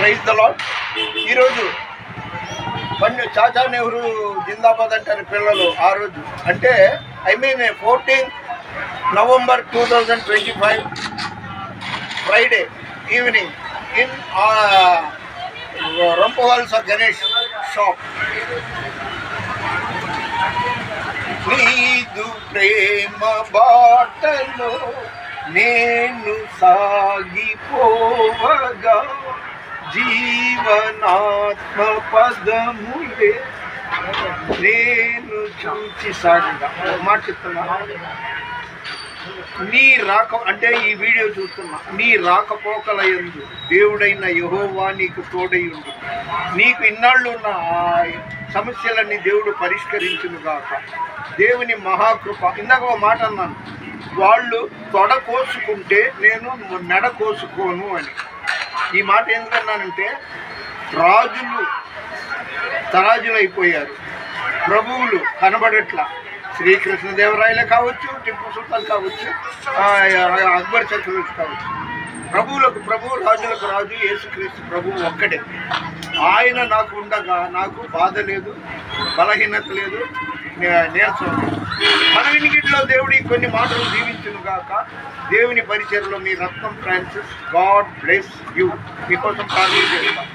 Praise the lord. ఈరోజు చాచా నెహ్రూ జిందాబాద్ అంటారు పిల్లలు. ఆ రోజు అంటే 14 November 2025 Friday evening in Rampavalsa Ganesh shop. నీదు ప్రేమ బాటలో నేను సాగిపోవగా జీవనాత్మ పదములే నేను చూచి సాగిగా. మాట చెప్తున్నా, నీ రాక అంటే ఈ వీడియో చూస్తున్నా, నీ రాకపోకల యందు దేవుడైన యెహోవా నీకు తోడయుండు. నీకు ఇన్నాళ్ళు ఉన్న సమస్యలన్నీ దేవుడు పరిష్కరించునుగాక. దేవుని మహాకృప. ఇందాక ఒక మాట అన్నాను, వాళ్ళు తొడ కోసుకుంటే నేను మెడ కోసుకోను అని. ఈ మాట ఎందుకన్నానంటే రాజులు తరాజులైపోయారు, ప్రభువులు కనబడట్లా. శ్రీకృష్ణదేవరాయలే కావచ్చు, టిప్పు సుల్తాన్ కావచ్చు, అక్బర్ చక్రవర్తి కావచ్చు. ప్రభువులకు ప్రభు, రాజులకు రాజు యేసుక్రీస్తు ప్రభువు ఒక్కడే. ఆయన నాకు ఉండగా నాకు బాధ లేదు, బలహీనత లేదు, నీరసం లేదు. మన వినికిడిలో దేవుడి కొన్ని మాటలు దీవించును గాక. దేవుని పరిచయలో మీ రత్నం ఫ్రాన్సిస్. God bless you. మీకోసం ప్రార్థన చేస్తాం.